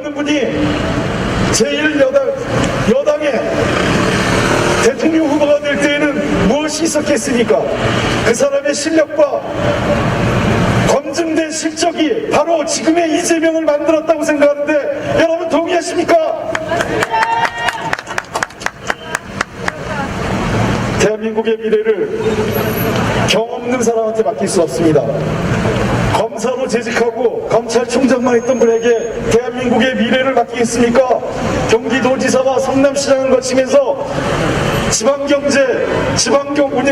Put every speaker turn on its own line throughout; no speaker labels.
없는 분이 여당의 대통령 후보가 될 때에는 무엇이 있었겠습니까? 그 사람의 실력과 검증된 실적이 바로 지금의 이재명을 만들었다고 생각하는데 여러분 동의하십니까? 대한민국의 미래를 경험 없는 사람한테 맡길 수 없습니다. 검사로 재직하고 검찰총장만 했던 분에게 대한민국의 미래를 맡기겠습니까? 경기도지사와 성남시장을 거치면서 지방경제,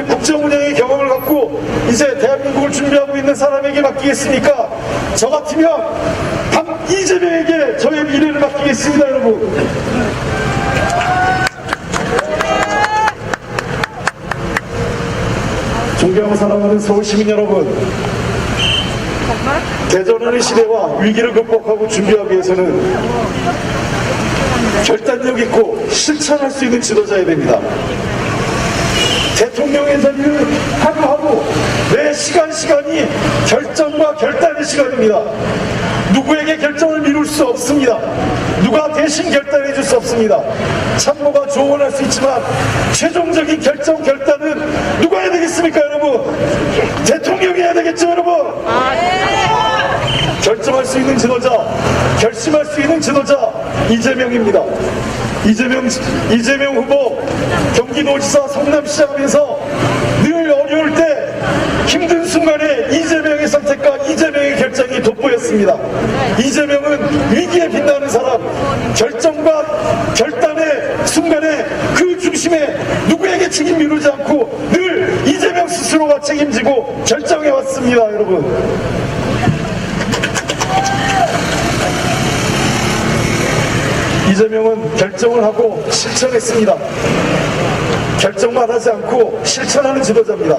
국정운영의 경험을 갖고 이제 대한민국을 준비하고 있는 사람에게 맡기겠습니까? 저 같으면 이재명에게 저의 미래를 맡기겠습니다, 여러분. 존경하고 사랑하는 서울시민 여러분, 대전하는 시대와 위기를 극복하고 준비하기 위해서는 결단력 있고 실천할 수 있는 지도자여야 됩니다. 대통령의 자리는 하루하루 매 시간이 결정과 결단의 시간입니다. 누구에게 결정을 미룰 수 없습니다. 누가 대신 결단해 줄 수 없습니다. 참모가 조언할 수 있지만 최종적인 결단은 누가 해야 되겠습니까, 여러분? 대통령이 해야 되겠죠, 여러분? 결정할 수 있는 지도자, 결심할 수 있는 지도자 이재명입니다. 이재명 후보 경기도지사 성남시장에서 늘 어려울 때 힘든 순간에 이재명의 선택과 이재명의 결정이 돋보였습니다. 이재명은 위기에 빛나는 사람, 결정과 결단의 순간에 그 중심에 누구에게 책임 미루지 않고 늘 이재명 스스로가 책임지고 결정해왔습니다, 여러분. 이재명은 결정을 하고 실천했습니다. 결정만 하지 않고 실천하는 지도자입니다.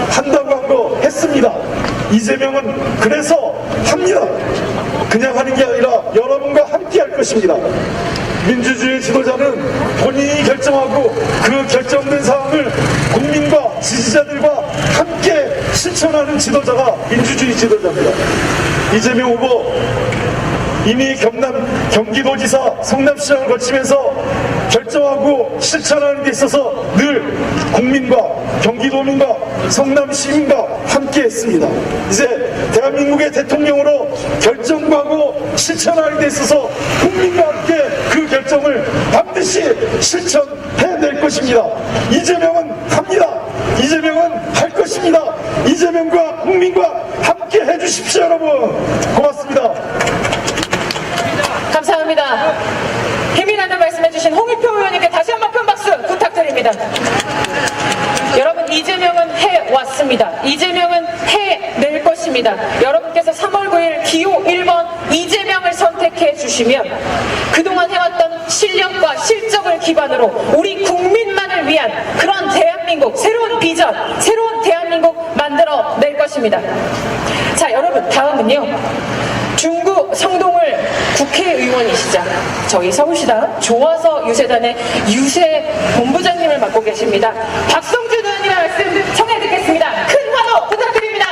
한다고 한 거 했습니다. 이재명은 그래서 합니다. 그냥 하는 게 아니라 여러분과 함께 할 것입니다. 민주주의 지도자는 본인이 결정하고 그 결정된 사항을 국민과 지지자들과 함께 실천하는 지도자가 민주주의 지도자입니다. 이재명 후보 이미 경기도지사 성남시장을 거치면서 결정하고 실천하는 데 있어서 늘 국민과 경기도민과 성남시민과 함께 했습니다. 이제 대한민국의 대통령으로 결정하고 실천하는 데 있어서 국민과 함께 그 결정을 반드시 실천해낼 것입니다. 이재명은 합니다. 이재명은 할 것입니다. 이재명과 국민과 함께 해주십시오, 여러분. 고맙습니다.
감사합니다. 힘이 나는 말씀해주신 홍익표 의원님께 다시 한번 큰 박수 부탁드립니다. 여러분, 이재명은 해왔습니다. 이재명은 해낼 것입니다. 여러분께서 3월 9일 기호 1번 이재명을 선택해 주시면 그동안 해왔던 실력과 실적을 기반으로 우리 국민만을 위한 그런 대한민국, 새로운 비전, 새로운 대한민국 만들어낼 것입니다. 자, 여러분, 다음은요. 중구 성동을 국회의원이시자 저희 서울시당 조화서 유세단의 유세 본부장님을 맡고 계십니다. 박성준 의원님의 말씀 청해 듣겠습니다. 큰 환호 부탁드립니다.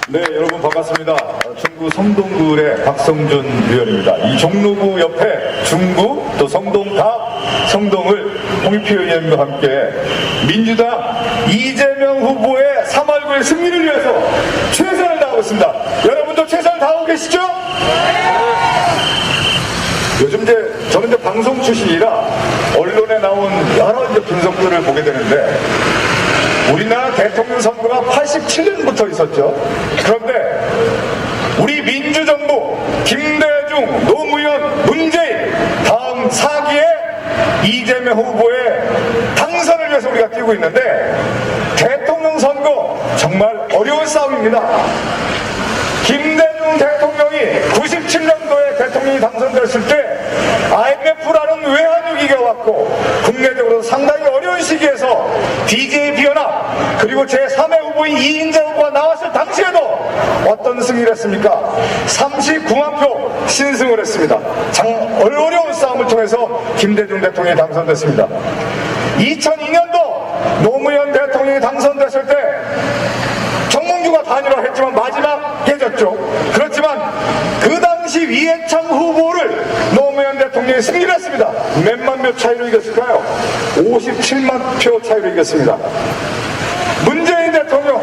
네, 여러분 반갑습니다. 중구 성동구의 박성준 의원입니다. 이 종로구 옆에 중구 또 성동갑 성동을 홍익표 의원님과 함께 민주당 이재명 후보의 3월 9일 승리를 위해서 최선을 다하고 있습니다. 여러분도 최선을 다하고 계시죠? 요즘 저는 방송 출신이라 언론에 나온 여러 분석들을 보게 되는데 우리나라 대통령 선거가 87년부터 있었죠. 그런데 우리 민주정부 김대중, 노무현, 문재인 다음 4기의 이재명 후보의 당선을 위해서 우리가 뛰고 있는데 대통령 선거 정말 어려운 싸움입니다. 김대중 대통령이 97년도에 대통령이 당선됐을 때 IMF라는 외환위기가 왔고 국내적으로 상당히 어려운 시기에서 DJ 비연합 그리고 제3의 후보인 이인재 후보가 나왔을 당시에도 어떤 승리를 했습니까? 39만 표 신승을 했습니다. 어려운 싸움을 통해서 김대중 대통령이 당선됐습니다. 2002년도 노무현 대통령이 당선됐을 때 정몽주가 단일화했지만 마지막 깨졌죠. 그렇지만 그 당시 서울시 이해창 후보를 노무현 대통령이 승리했습니다. 몇만 표 차이로 이겼을까요? 57만 표 차이로 이겼습니다. 문재인 대통령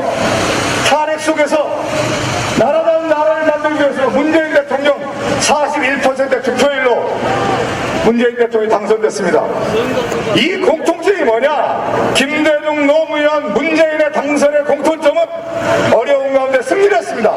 탄핵 속에서 나라다운 나라를 만들기 위해서 문재인 대통령 41%의 득표율로 문재인 대통령이 당선됐습니다. 이 공통점이 뭐냐? 김대중, 노무현, 문재인의 당선의 공통점은 어려운 가운데 승리를 했습니다.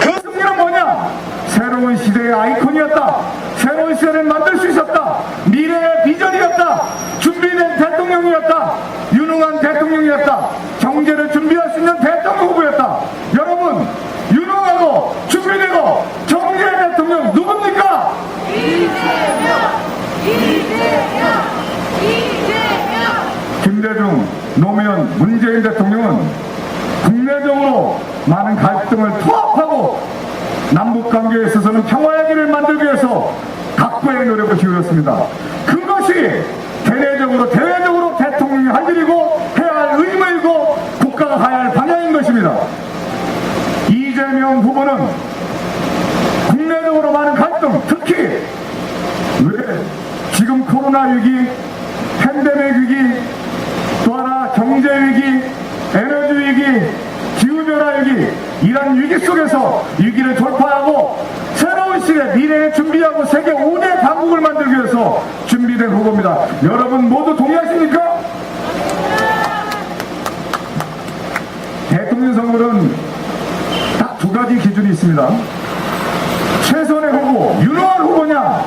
그 승리는 뭐냐? 새로운 시대의 아이콘이었다. 새로운 시대를 만들 수 있었다. 미래의 비전이었다. 준비된 대통령이었다. 유능한 대통령이었다. 경제를 준비할 수 있는 대통령 후보였다. 여러분, 유능하고 준비되고 경제 대통령 누굽니까? 김대중, 노무현, 문재인 대통령은 국내적으로 많은 갈등을 통합하고 남북관계에 있어서는 평화의 길을 만들기 위해서 각고의 노력을 기울였습니다. 그것이 대내적으로 대외적으로 대통령이 할 일이고 해야 할 의무이고 국가가 가야 할 방향인 것입니다. 이재명 후보는 국내적으로 많은 갈등, 특히 왜 지금 코로나 위기, 팬데믹 위기, 또 하나 경제 위기, 에너지 위기, 기후변화 위기, 이런 위기 속에서 위기를 돌파하고 새로운 시대 미래에 준비하고 세계 5대 강국을 만들기 위해서 준비된 후보입니다. 여러분 모두 동의하십니까? 대통령 선거는 딱 두 가지 기준이 있습니다. 최선의 후보, 유능한 후보냐,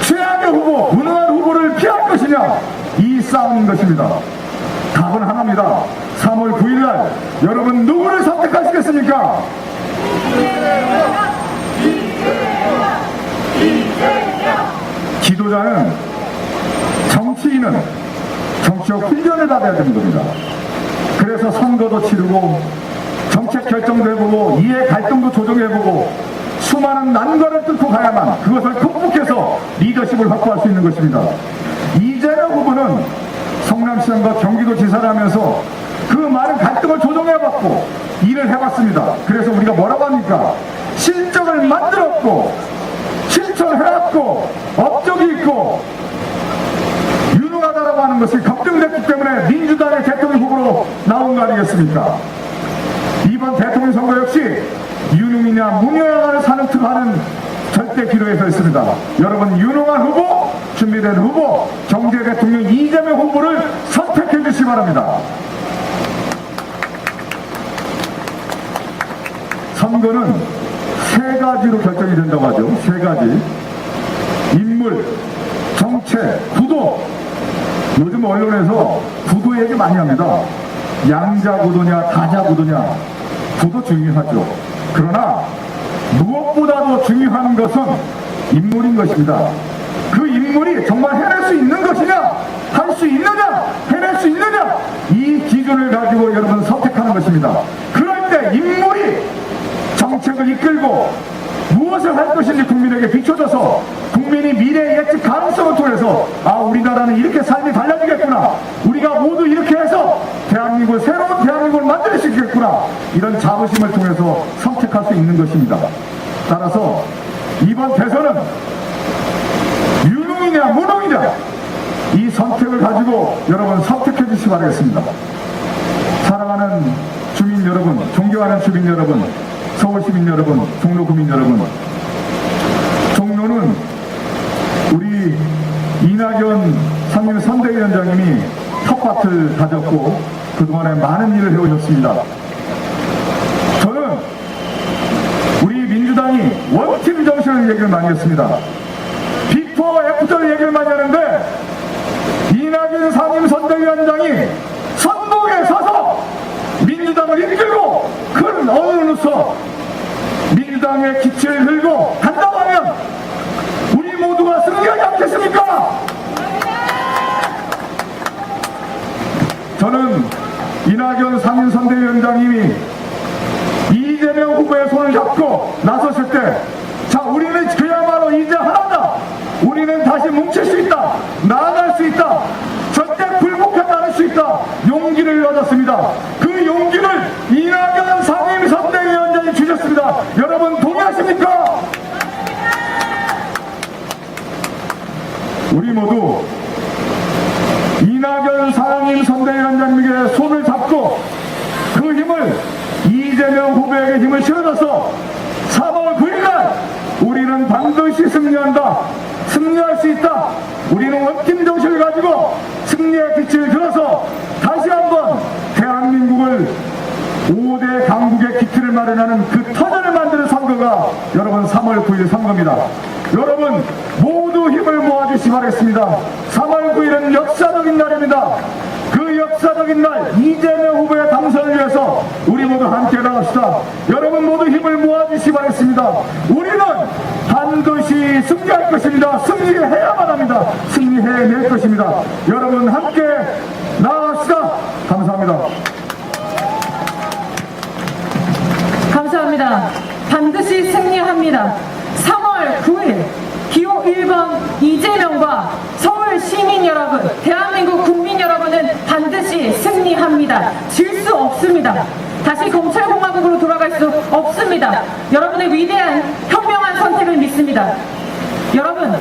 최악의 후보, 무능한 후보를 피할 것이냐, 이 싸움인 것입니다. 답은 하나입니다. 3월 9일날 여러분 누구를 선택하시겠습니까? 지도자는, 정치인은 정치적 훈련을 받아야 되는 겁니다. 그래서 선거도 치르고 정책 결정도 해보고 이해 갈등도 조정해보고 수많은 난관을 뚫고 가야만 그것을 극복해서 리더십을 확보할 수 있는 것입니다. 이재명 후보는 성남시장과 경기도지사를 하면서 그 많은 갈등을 조정해봤고 일을 해봤습니다. 그래서 우리가 뭐라고 합니까? 실적을 만들었고 실천해왔고 업적이 있고 유능하다라고 하는 것이 검증됐기 때문에 민주당의 대통령 후보로 나온 거 아니겠습니까? 이번 대통령 선거 역시 유능이냐 무능하냐를 사는트하는 절대 기로에 서 있습니다. 여러분 유능한 후보, 준비된 후보, 경제 대통령 이재명 후보를 선택해 주시기 바랍니다. 선거는 세 가지로 결정이 된다고 하죠. 세 가지. 인물, 정책, 구도. 요즘 언론에서 구도 얘기 많이 합니다. 양자 구도냐 다자 구도냐, 구도 중요하죠. 그러나 무엇보다도 중요한 것은 인물인 것입니다. 그 인물이 정말 해낼 수 있는 것이냐, 할 수 있느냐, 해낼 수 있느냐, 이 기준을 가지고 여러분 선택하는 것입니다. 그럴 때 인물이 정책을 이끌고 무엇을 할 것인지 국민에게 비춰줘서 국민이 미래 예측 가능성을 통해서 우리나라는 이렇게 삶이 달라지겠구나, 우리가 모두 이렇게 해서 대한민국을, 새로운 대한민국을 만들 수 있겠구나, 이런 자부심을 통해서 선택할 수 있는 것입니다. 따라서 이번 대선은 유능이냐 무능이냐 이 선택을 가지고 여러분 선택해 주시기 바라겠습니다. 사랑하는 주민 여러분, 존경하는 주민 여러분, 서울 시민 여러분, 종로 구민 여러분, 종로는 우리 이낙연 상임 선대위원장님이 텃밭을 다졌고 그동안에 많은 일을 해오셨습니다. 저는 우리 민주당이 원팀 정신을 얘기를 많이 했습니다. 비포 애프터 얘기를 많이 하는데 이낙연 상임 선대위원장이 선봉에 서서 민주당을 이끌고 큰 어른으로서 민주당의 기치를 들고 간다고 하면 우리 모두가 승리하지 않겠습니까? 저는 이낙연 상임선대위원장님이 이재명 후보의 손을 잡고 나섰을 때, 자, 우리는 그야말로 이제 하나다, 우리는 다시 뭉칠 수 있다, 나아갈 수 있다, 절대 굴복하지 않을 수 있다, 용기를 얻었습니다. 그 용기를 이낙연 상임선대위원장이 주셨습니다. 여러분 동의하십니까? 우리 모두 이낙연 상임 선대위원장님에게 손을 잡고 그 힘을 이재명 후보에게 힘을 실어줘서 3월 9일날 우리는 반드시 승리한다. 승리할 수 있다. 우리는 원팀 정신을 가지고 승리의 빛을 들어서 다시 한번 대한민국을 5대 강국의 기틀을 마련하는 그 터전을 만드는 선거가 여러분 3월 9일 선거입니다. 여러분 모두 힘을 모아주시기 바라겠습니다. 3월 9일은 역사적인 날입니다. 그 역사적인 날 이재명 후보의 당선을 위해서 우리 모두 함께 나갑시다. 여러분 모두 힘을 모아주시기 바라겠습니다. 우리는 반드시 승리할 것입니다. 승리해야만 합니다. 승리해낼 것입니다. 여러분 함께 나갑시다. 감사합니다.
감사합니다. 반드시 승리합니다. 3월 9일 기호 1번 이재명과 서울 시민 여러분, 대한민국 국민 여러분은 반드시 승리합니다. 질 수 없습니다. 다시 검찰공화국으로 돌아갈 수 없습니다. 여러분의 위대한 현명한 선택을 믿습니다. 여러분,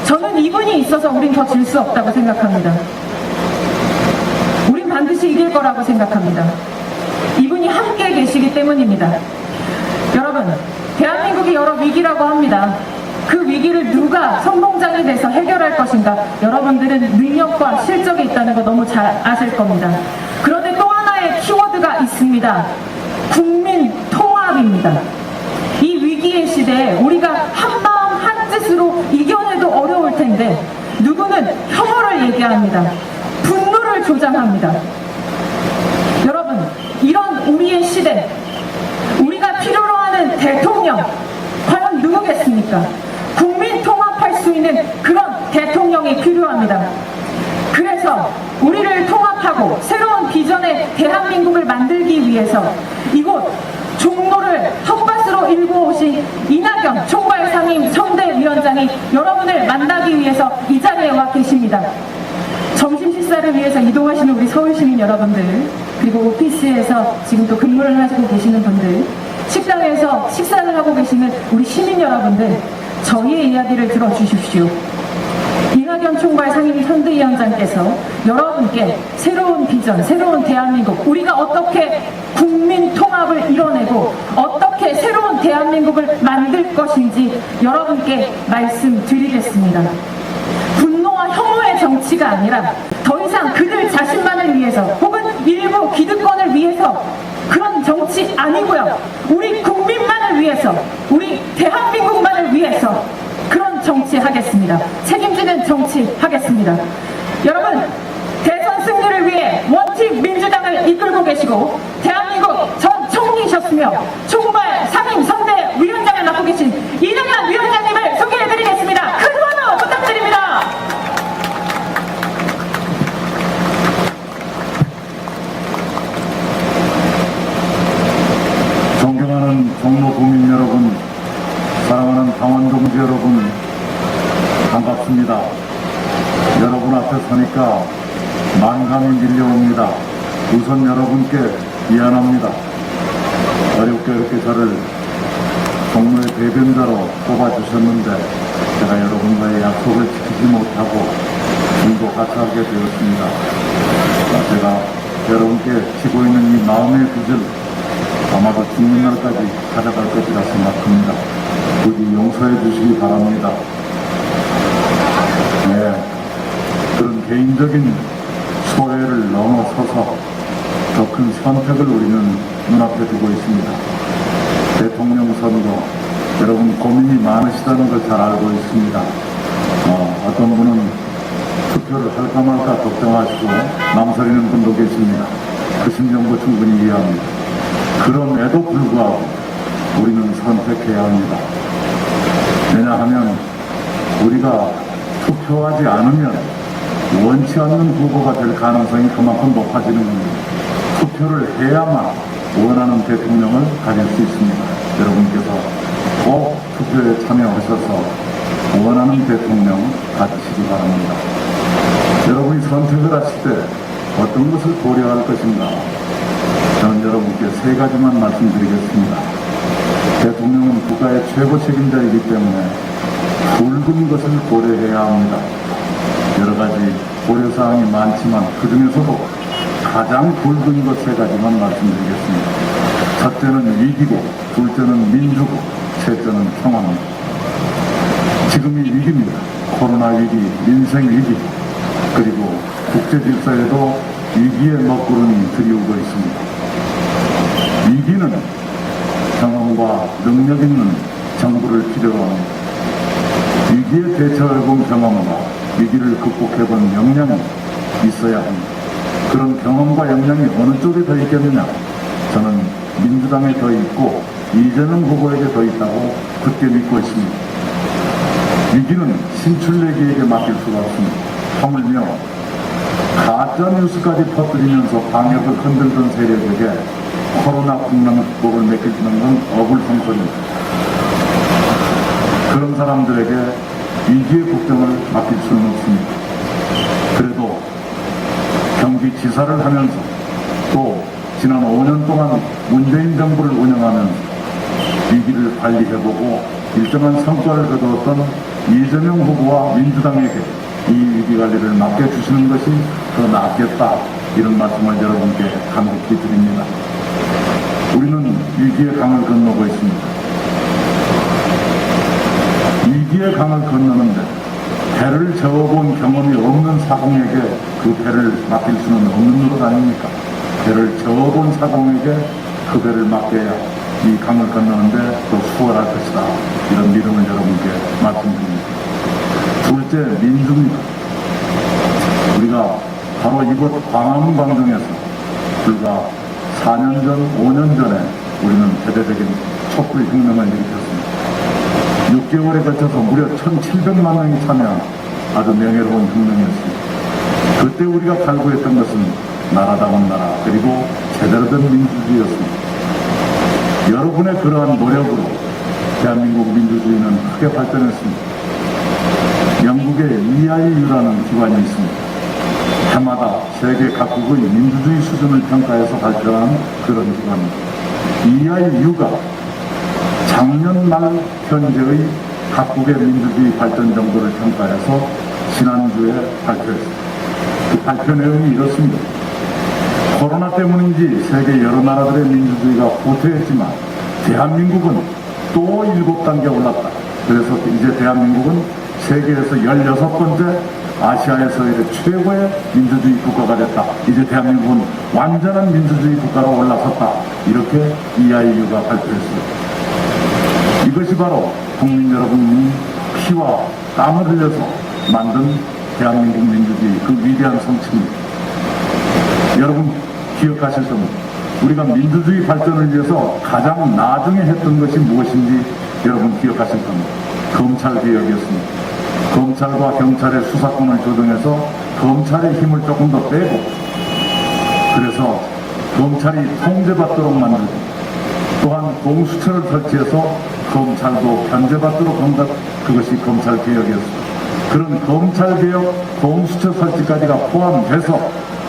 저는 이분이 있어서 우린 더 질 수 없다고 생각합니다. 우린 반드시 이길 거라고 생각합니다. 이분이 함께 계시기 때문입니다. 여러분, 대한민국이 여러 위기라고 합니다. 그 위기를 누가 선봉장이 돼서 해결할 것인가? 여러분들은 능력과 실적이 있다는 거 너무 잘 아실 겁니다. 그런데 또 하나의 키워드가 있습니다. 국민 통합입니다. 이 위기의 시대에 우리가 한마음 한뜻으로 이겨내도 어려울 텐데 누구는 혐오를 얘기합니다. 분노를 조장합니다. 여러분, 이런 우리의 시대, 우리가 필요로 하는 대통령 과연 누구겠습니까? 국민 통합할 수 있는 그런 대통령이 필요합니다. 그래서 우리를 통합하고 새로운 비전의 대한민국을 만들기 위해서 이곳 종로를 텃밭으로 일고 오신 이낙연 총괄상임 선대위원장이 여러분을 만나기 위해서 이 자리에 와 계십니다. 점심 식사를 위해서 이동하시는 우리 서울시민 여러분들, 그리고 오피스에서 지금 또 근무를 하시고 계시는 분들, 식당에서 식사를 하고 계시는 우리 시민 여러분들, 저희의 이야기를 들어주십시오. 이낙연 총괄 상임 선대위원장께서 여러분께 새로운 비전, 새로운 대한민국, 우리가 어떻게 국민 통합을 이뤄내고 어떻게 새로운 대한민국을 만들 것인지 여러분께 말씀드리겠습니다. 분노와 혐오의 정치가 아니라 더 이상 그들 자신만을 위해서 혹은 일부 기득권을 위해서 그런 정치 아니고요. 우리 국민만을 위해서, 우리 대한민국만을 위해서 그런 정치 하겠습니다. 책임지는 정치 하겠습니다. 여러분, 대선 승리를 위해 원팀 민주당을 이끌고 계시고 대한민국 전 총리셨으며 총괄 상임 선대위원장을 맡고 계신 이낙연 위원장님을 소개해드리겠습니다. 큰 환호 부탁드립니다.
존경하는 종로 국민 여러분, 사랑하는 당원 동지 여러분, 반갑습니다. 여러분 앞에 서니까 만감이 밀려옵니다. 우선 여러분께 미안합니다. 어렵게 이렇게 저를 종로의 대변자로 뽑아주셨는데 제가 여러분과의 약속을 지키지 못하고 중도가차하게 되었습니다. 제가 여러분께 지고 있는 이 마음의 빚을 아마도 죽는 날까지 가져갈 것이라 생각합니다. 부디 용서해 주시기 바랍니다. 네, 그런 개인적인 소외를 넘어서서 더 큰 선택을 우리는 눈앞에 두고 있습니다. 대통령 선거, 여러분 고민이 많으시다는 걸 잘 알고 있습니다. 어떤 분은 투표를 할까 말까 걱정하시고 망설이는 분도 계십니다. 그 심정도 충분히 이해합니다. 그럼에도 불구하고 우리는 선택해야 합니다. 왜냐하면 우리가 투표하지 않으면 원치 않는 후보가 될 가능성이 그만큼 높아지는 겁니다. 투표를 해야만 원하는 대통령을 가질 수 있습니다. 여러분께서 꼭 투표에 참여하셔서 원하는 대통령 가지시기 바랍니다. 여러분이 선택을 하실 때 어떤 것을 고려할 것인가? 저는 여러분께 세 가지만 말씀드리겠습니다. 대통령은 국가의 최고 책임자이기 때문에 굵은 것을 고려해야 합니다. 여러 가지 고려사항이 많지만 그 중에서도 가장 굵은 것 세 가지만 말씀드리겠습니다. 첫째는 위기고, 둘째는 민주고, 셋째는 평화입니다. 지금이 위기입니다. 코로나 위기, 민생 위기, 그리고 국제 질서에도 위기의 먹구름이 들이오고 있습니다. 위기는 경험과 능력 있는 정부를 필요로 합니다. 위기에 대처해본 경험과 위기를 극복해본 역량이 있어야 합니다. 그런 경험과 역량이 어느 쪽에 더 있겠느냐? 저는 민주당에 더 있고 이재명 후보에게 더 있다고 굳게 믿고 있습니다. 위기는 신출내기에게 맡길 수가 없습니다. 하물며 가짜뉴스까지 퍼뜨리면서 방역을 흔들던 세력에게 코로나 국난 극복을 맡기는 건 어불성설입니다. 그런 사람들에게 위기의 국정을 맡길 수는 없습니다. 그래도 경기지사를 하면서 또 지난 5년 동안 문재인 정부를 운영하면서 위기를 관리해보고 일정한 성과를 거두었던 이재명 후보와 민주당에게 이 위기 관리를 맡겨주시는 것이 더 낫겠다, 이런 말씀을 여러분께 간곡히 드립니다. 우리는 위기의 강을 건너고 있습니다. 위기의 강을 건너는데 배를 저어본 경험이 없는 사공에게 그 배를 맡길 수는 없는 노릇 아닙니까? 배를 저어본 사공에게 그 배를 맡겨야 이 강을 건너는데 더 수월할 것이다, 이런 믿음을 여러분께 말씀드립니다. 둘째, 민주입니다. 우리가 바로 이곳 광화문 광장에서 불과 4년 전, 5년 전에 우리는 대대적인 촛불 혁명을 일으켰습니다. 6개월에 걸쳐서 무려 1,700만 명이 참여한 아주 명예로운 혁명이었습니다. 그때 우리가 갈구했던 것은 나라다운 나라, 그리고 제대로 된 민주주의였습니다. 여러분의 그러한 노력으로 대한민국 민주주의는 크게 발전했습니다. 영국의 EIU라는 기관이 있습니다. 해마다 세계 각국의 민주주의 수준을 평가해서 발표한 그런 기관입니다. EIU가 작년 말 현재의 각국의 민주주의 발전 정도를 평가해서 지난주에 발표했습니다. 그 발표 내용이 이렇습니다. 코로나 때문인지 세계 여러 나라들의 민주주의가 후퇴했지만 대한민국은 또 7단계 올랐다. 그래서 이제 대한민국은 세계에서 16번째 아시아에서 최고의 민주주의 국가가 됐다. 이제 대한민국은 완전한 민주주의 국가로 올라섰다. 이렇게 EIU가 발표했습니다. 이것이 바로 국민 여러분이 피와 땀을 흘려서 만든 대한민국 민주주의, 그 위대한 성취입니다. 여러분 기억하실 겁니다. 우리가 민주주의 발전을 위해서 가장 나중에 했던 것이 무엇인지 여러분 기억하실 겁니다. 검찰개혁이었습니다. 검찰과 경찰의 수사권을 조정해서 검찰의 힘을 조금 더 빼고, 그래서 검찰이 통제받도록 만들고, 또한 공수처를 설치해서 검찰도 견제받도록 한 것, 그것이 검찰개혁이었습니다. 그런 검찰개혁, 공수처 설치까지가 포함돼서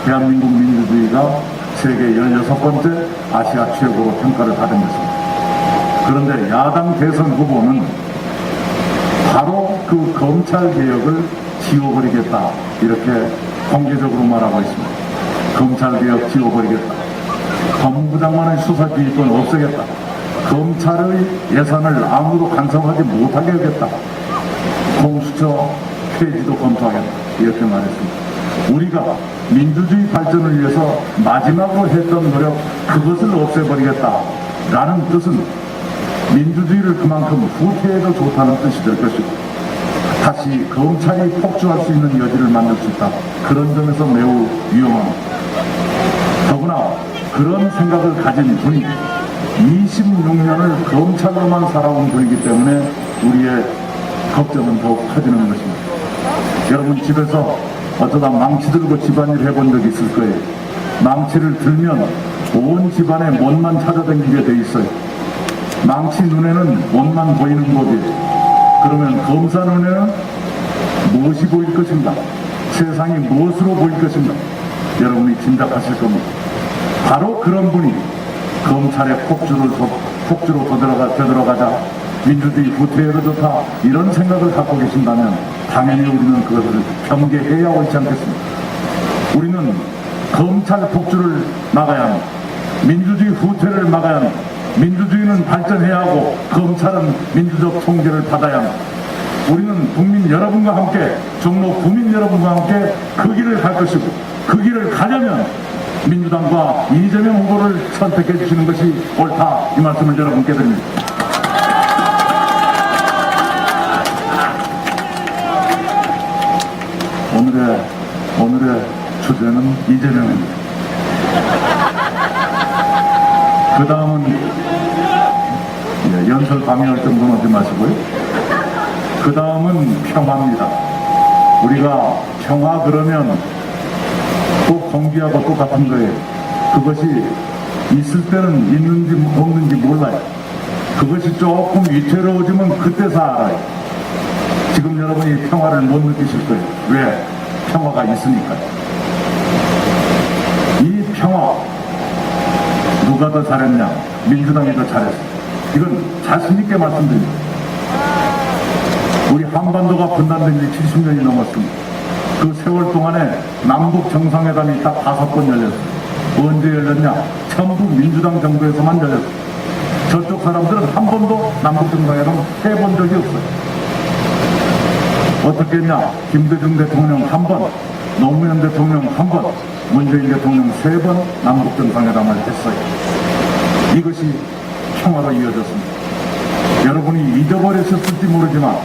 대한민국 민주주의가 세계 16번째 아시아 최고로 평가를 받은 것입니다. 그런데 야당 대선 후보는 바로 그 검찰개혁을 지워버리겠다, 이렇게 공개적으로 말하고 있습니다. 검찰개혁 지워버리겠다. 법무부 장관의 수사지휘권 없애겠다. 검찰의 예산을 아무도 간섭하지 못하게 하겠다. 공수처 폐지도 검토하겠다, 이렇게 말했습니다. 우리가 민주주의 발전을 위해서 마지막으로 했던 노력, 그것을 없애버리겠다 라는 뜻은 민주주의를 그만큼 후퇴해도 좋다는 뜻이 될 것이고, 다시 검찰이 폭주할 수 있는 여지를 만들 수 있다. 그런 점에서 매우 위험합니다. 더구나 그런 생각을 가진 분이 26년을 검찰로만 살아온 분이기 때문에 우리의 걱정은 더욱 커지는 것입니다. 여러분 집에서 어쩌다 망치 들고 집안일 해본 적 있을 거예요. 망치를 들면 온 집안에 못만 찾아다니게 돼 있어요. 망치 눈에는 못만 보이는 법이에요. 그러면 검사 눈에는 무엇이 보일 것인가? 세상이 무엇으로 보일 것인가? 여러분이 짐작하실 겁니다. 바로 그런 분이 검찰의 폭주로 되들어가자 민주주의 후퇴해도 좋다, 이런 생각을 갖고 계신다면 당연히 우리는 그것을 경계해야 옳지 않겠습니까? 우리는 검찰 폭주를 막아야 합니다. 민주주의 후퇴를 막아야 합니다. 민주주의는 발전해야 하고 검찰은 민주적 통제를 받아야 합니다. 우리는 국민 여러분과 함께, 종로 국민 여러분과 함께 그 길을 갈 것이고, 그 길을 가려면 민주당과 이재명 후보를 선택해 주시는 것이 옳다, 이 말씀을 여러분께 드립니다. 오늘의 주제는 이재명입니다. 그 다음은 연설 방해할 정도는 하지 마시고요. 그 다음은 평화입니다. 우리가 평화 그러면 또 공기하고 똑같은 거예요. 그것이 있을 때는 있는지 없는지 몰라요. 그것이 조금 위태로워지면 그때서 알아요. 지금 여러분이 평화를 못 느끼실 거예요. 왜? 평화가 있으니까. 이 평화 누가 더 잘했냐? 민주당이 더 잘했어. 이건 자신있게 말씀드립니다. 우리 한반도가 분단된 지 70년이 넘었습니다. 그 세월 동안에 남북 정상회담이 딱 5번 열렸어요. 언제 열렸냐? 전부 민주당 정부에서만 열렸어요. 저쪽 사람들은 한 번도 남북 정상회담 해본 적이 없어요. 어떻게 했냐? 김대중 대통령 1번, 노무현 대통령 1번, 문재인 대통령 3번 남북 정상회담을 했어요. 이것이 평화로 이어졌습니다. 여러분이 잊어버렸을지 모르지만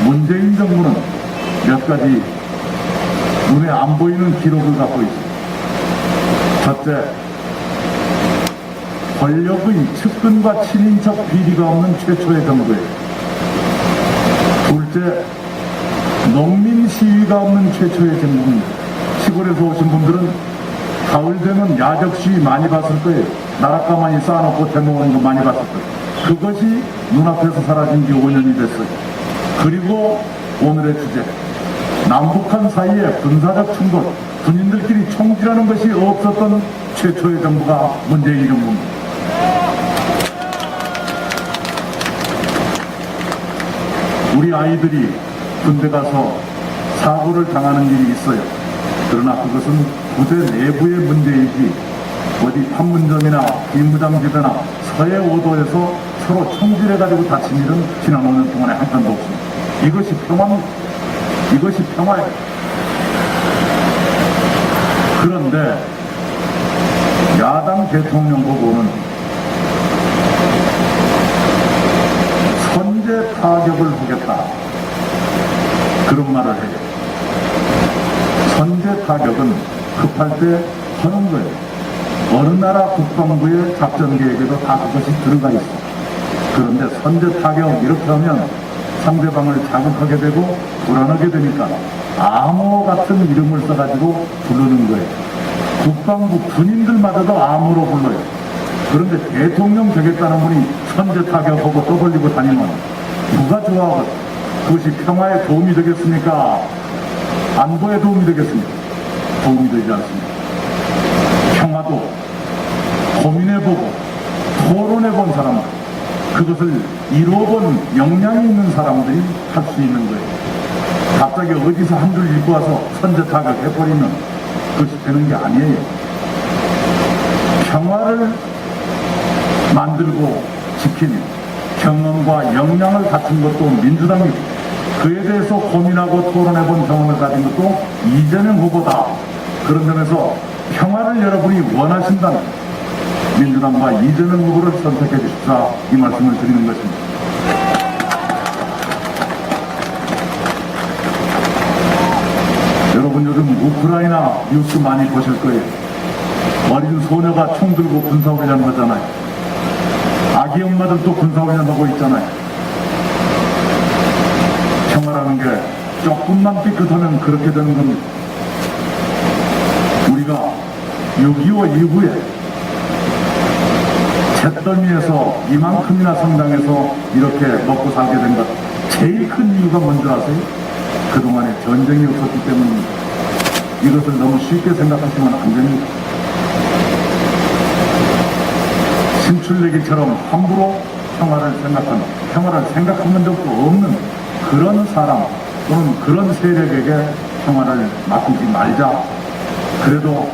문재인 정부는 몇 가지 눈에 안 보이는 기록을 갖고 있습니다. 첫째, 권력의 측근과 친인척 비리가 없는 최초의 정부예요. 둘째, 농민 시위가 없는 최초의 정부입니다. 시골에서 오신 분들은 가을 되면 야적 시위 많이 봤을 거예요. 나락가만히 쌓아놓고 대모하는 거 많이 봤을 거예요. 그것이 눈앞에서 사라진 지 5년이 됐어요. 그리고 오늘의 주제, 남북한 사이에 군사적 충돌, 군인들끼리 총질하는 것이 없었던 최초의 정부가 문재인 정부입니다. 우리 아이들이 군대 가서 사고를 당하는 일이 있어요. 그러나 그것은 부대 내부의 문제이지 어디 판문점이나 비무장지대나 서해 오도에서 서로 총질해가지고 다친 일은 지난 5년 동안에 한 번도 없습니다. 이것이 평화입니다. 이것이 평화예요. 그런데 야당 대통령 후보는 선제 타격을 하겠다, 그런 말을 해요. 선제 타격은 급할 때 하는 거예요. 어느 나라 국방부의 작전 계획에도 다 그것이 들어가 있어. 그런데 선제 타격 이렇게 하면 상대방을 자극하게 되고 불안하게 되니까 암호 같은 이름을 써가지고 부르는 거예요. 국방부 군인들마저도 암호로 불러요. 그런데 대통령 되겠다는 분이 선제 타격하고 떠벌리고 다니면 누가 좋아하고, 그것이 평화에 도움이 되겠습니까? 안보에 도움이 되겠습니까? 도움이 되지 않습니다. 평화도 고민해보고 토론해본 사람들, 그것을 이뤄본 역량이 있는 사람들이 할 수 있는 거예요. 갑자기 어디서 한 줄 읽고 와서 선제 타격해버리면 그것이 되는 게 아니에요. 평화를 만들고 지킨 경험과 역량을 갖춘 것도 민주당이고, 그에 대해서 고민하고 토론해본 경험을 가진 것도 이재명 후보다. 그런 점에서 평화를 여러분이 원하신다면 민주당과 이재명 후보를 선택해 주십사, 이 말씀을 드리는 것입니다. 여러분 요즘 우크라이나 뉴스 많이 보실 거예요. 어린 소녀가 총 들고 군사훈련 하잖아요. 아기 엄마들도 군사훈련 하고 있잖아요. 평화라는 게 조금만 삐끗하면 그렇게 되는 겁니다. 우리가 6.25 이후에 잿더미에서 이만큼이나 성장해서 이렇게 먹고 살게 된 것, 제일 큰 이유가 뭔지 아세요? 그동안에 전쟁이 없었기 때문입니다. 이것을 너무 쉽게 생각하시면 안 됩니다. 신출내기처럼 함부로 평화를 생각한 적도 없는 그런 사람, 또는 그런 세력에게 평화를 맡기지 말자. 그래도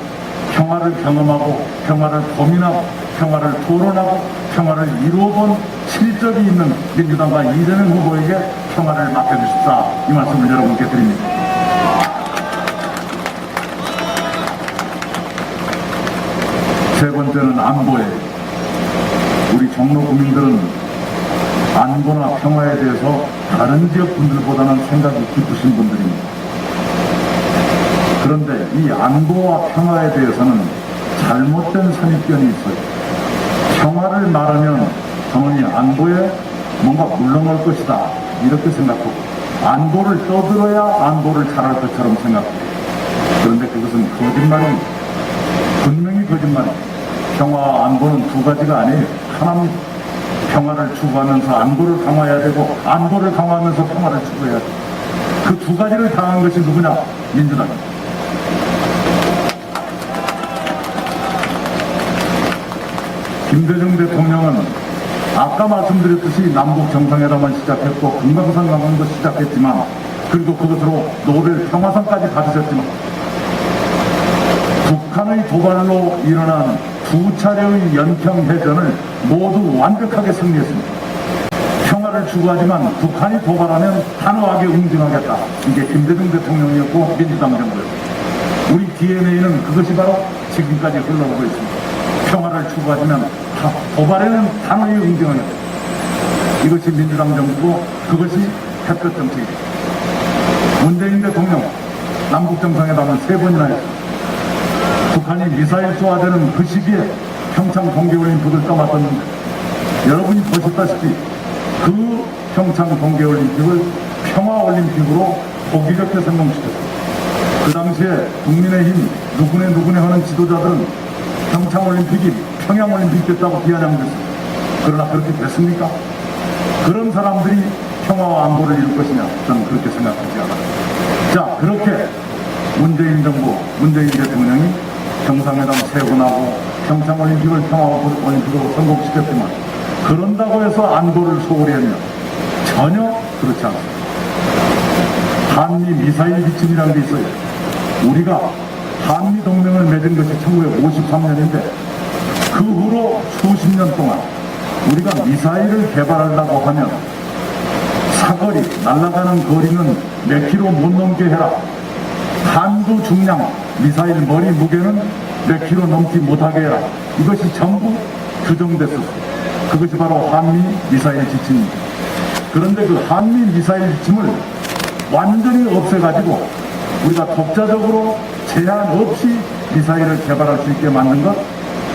평화를 경험하고 평화를 고민하고 평화를 토론하고 평화를 이루어본 실적이 있는 민주당과 이재명 후보에게 평화를 맡겨주십사, 이 말씀을 여러분께 드립니다. 세 번째는 안보예요. 우리 종로 구민들은 안보나 평화에 대해서 다른 지역 분들보다는 생각이 깊으신 분들입니다. 그런데 이 안보와 평화에 대해서는 잘못된 선입견이 있어요. 평화를 말하면 저는 이 안보에 뭔가 물러날 것이다, 이렇게 생각하고, 안보를 떠들어야 안보를 잘할 것처럼 생각해요. 그런데 그것은 거짓말입니다. 분명히 거짓말입니다. 평화와 안보는 두 가지가 아니에요. 하나입니다. 평화를 추구하면서 안보를 강화해야 되고, 안보를 강화하면서 평화를 추구해야 돼요. 그 두 가지를 당한 것이 누구냐? 민주당입니다. 김대중 대통령은 아까 말씀드렸듯이 남북 정상회담을 시작했고 금강산 관광도 시작했지만, 그리고 그것으로 노벨 평화상까지 받으셨지만, 북한의 도발로 일어난 두 차례의 연평해전을 모두 완벽하게 승리했습니다. 평화를 추구하지만 북한이 도발하면 단호하게 응징하겠다. 이게 김대중 대통령이었고 민주당 정부였습니다. 우리 DNA는 그것이 바로 지금까지 흘러오고 있습니다. 평화를 추구하지만 도발에는 단호히 응징하겠다. 이것이 민주당 정부고 그것이 햇볕 정책입니다. 문재인 대통령 남북 정상회담을 3번이나 했습니다. 북한이 미사일 쏘아대는 그 시기에 평창 동계올림픽을 떠맡았는데, 여러분이 보셨다시피 그 평창 동계올림픽을 평화올림픽으로 보기 좋게 성공시켰습니다. 그 당시에 국민의힘 누구네 하는 지도자들은 평창올림픽이 평양올림픽 됐다고 비아냥됐습니다. 그러나 그렇게 됐습니까? 그런 사람들이 평화와 안보를 이룰 것이냐? 저는 그렇게 생각하지 않아요. 자, 그렇게 문재인 정부, 문재인 대통령이 정상회담 3번하고 평창올림픽을 평화올림픽으로 성공시켰지만, 그런다고 해서 안보를 소홀히 했냐? 전혀 그렇지 않습니다. 한미 미사일 지침이라는 게 있어요. 우리가 한미 동맹을 맺은 것이 1953년인데 그 후로 수십 년 동안 우리가 미사일을 개발하려고 하면 사거리, 날아가는 거리는 몇 킬로 못 넘게 해라. 한두 중량 미사일 머리 무게는 몇 킬로 넘지 못하게 해라. 이것이 전부 규정됐었어요. 그것이 바로 한미 미사일 지침입니다. 그런데 그 한미 미사일 지침을 완전히 없애가지고 우리가 독자적으로 제한 없이 미사일을 개발할 수 있게 만든 것,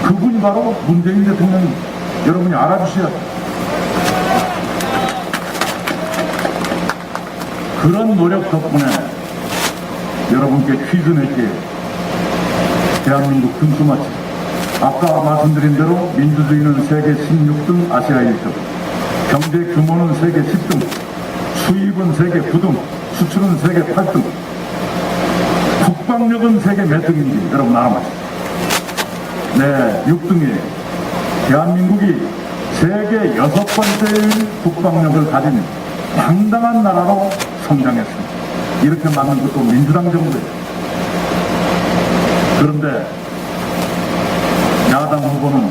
그분이 바로 문재인 대통령입니다. 여러분이 알아주셔야 돼요. 그런 노력 덕분에 여러분께 퀴즈 낼게요. 대한민국 등수마치. 아까 말씀드린 대로 민주주의는 세계 16등, 아시아 1등. 경제 규모는 세계 10등. 수입은 세계 9등. 수출은 세계 8등. 국방력은 세계 몇 등인지 여러분 알아보십시오. 네, 6등이에요. 대한민국이 세계 6번째의 국방력을 가진 당당한 나라로 성장했습니다. 이렇게 만든 것도 민주당 정부예요. 그런데 야당 후보는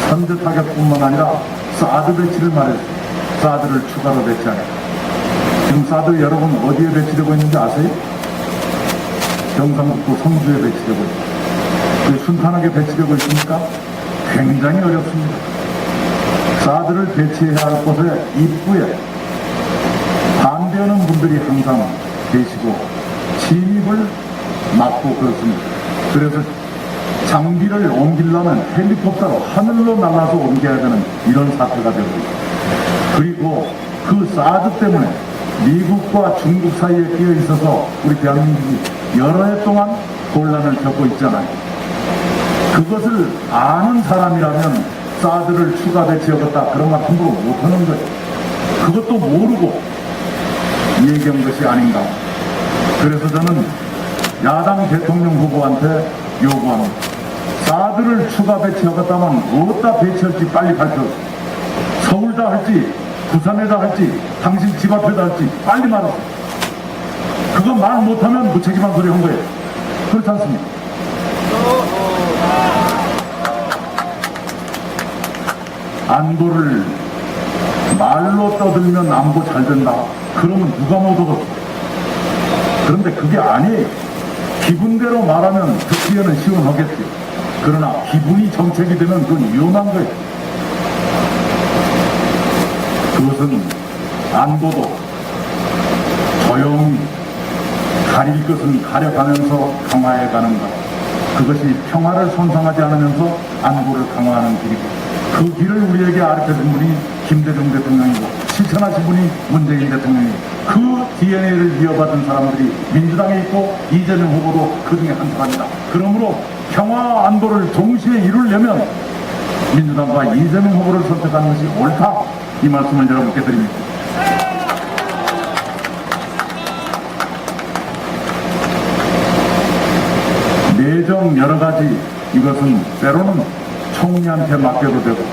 선제 타격뿐만 아니라 사드 배치를 말했어요. 사드를 추가로 배치하겠다. 지금 사드 여러분 어디에 배치되고 있는지 아세요? 경상북도 성주에 배치되고 있습니다. 그게 순탄하게 배치되고 있습니까? 굉장히 어렵습니다. 사드를 배치해야 할 곳에 입구에 반대하는 분들이 항상 계시고 침입을 막고 그렇습니다. 그래서 장비를 옮기려면 헬리콥터로 하늘로 날아서 옮겨야 되는 이런 사태가 되고 있습니다. 그리고 그 사드 때문에 미국과 중국 사이에 끼어 있어서 우리 대한민국이 여러 해 동안 곤란을 겪고 있잖아요. 그것을 아는 사람이라면 사드를 추가 배치하겠다 그런 말 함부로 못하는 거예요. 그것도 모르고 얘기한 것이 아닌가. 그래서 저는 야당 대통령 후보한테 요구합니다. 사드를 추가 배치하겠다면 어디다 배치할지 빨리 발표하세요. 서울다 할지 부산에다 할지 당신 집 앞에다 할지 빨리 말하세요. 그거 말 못하면 무책임한 소리 한 거예요. 그렇지 않습니까? 안보를 말로 떠들면 안보 잘 된다. 그러면 누가 못 얻었어? 그런데 그게 아니에요. 기분대로 말하면 듣기에는 시원하겠지. 그러나 기분이 정책이 되면 그건 위험한 거예요. 그것은 안보도 조용히 가릴 것은 가려가면서 강화해가는 것. 그것이 평화를 손상하지 않으면서 안보를 강화하는 길이고, 그 길을 우리에게 가르쳐준 분이 김대중 대통령이고 실천하신 분이 문재인 대통령이고, 그 DNA를 이어받은 사람들이 민주당에 있고 이재명 후보도 그 중에 한 사람이다. 그러므로 평화 안보를 동시에 이루려면 민주당과 이재명 후보를 선택하는 것이 옳다. 이 말씀을 여러분께 드립니다. 내정 여러 가지, 이것은 때로는 총리한테 맡겨도 되고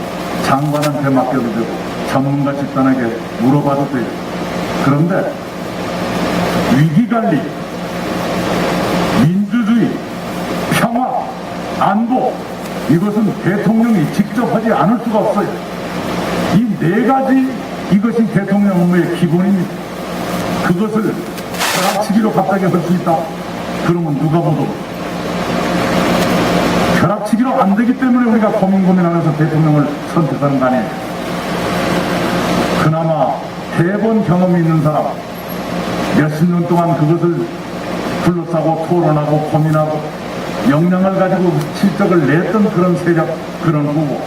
장관한테 맡겨도 되고 전문가 집단에게 물어봐도 돼요. 그런데 위기관리, 민주주의, 평화, 안보, 이것은 대통령이 직접 하지 않을 수가 없어요. 이 네 가지, 이것이 대통령 업무의 기본입니다. 그것을 벼락치기로 갑자기 할 수 있다. 그러면 누가 보도 벼락치기로 안 되기 때문에 우리가 고민하면서 대통령을 선택하는 거 아니에요. 그나마 해본 경험이 있는 사람, 몇십 년 동안 그것을 둘러싸고 토론하고 고민하고 역량을 가지고 실적을 냈던 그런 세력, 그런 후보,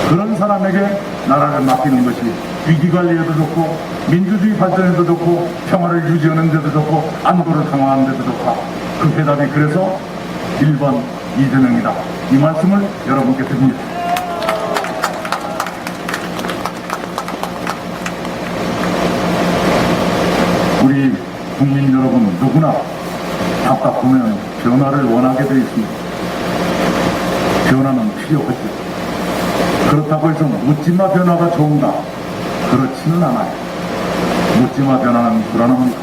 그런 사람에게 나라를 맡기는 것이 위기관리에도 좋고 민주주의 발전에도 좋고 평화를 유지하는 데도 좋고 안보를 강화하는 데도 좋다. 그 해답이 그래서 1번 이재명이다. 이 말씀을 여러분께 드립니다. 우리 국민 여러분 누구나 답답하면 변화를 원하게 되어 있습니다. 변화는 필요하죠. 그렇다고 해서 묻지마 변화가 좋은가? 그렇지는 않아요. 묻지마 변화는 불안합니다.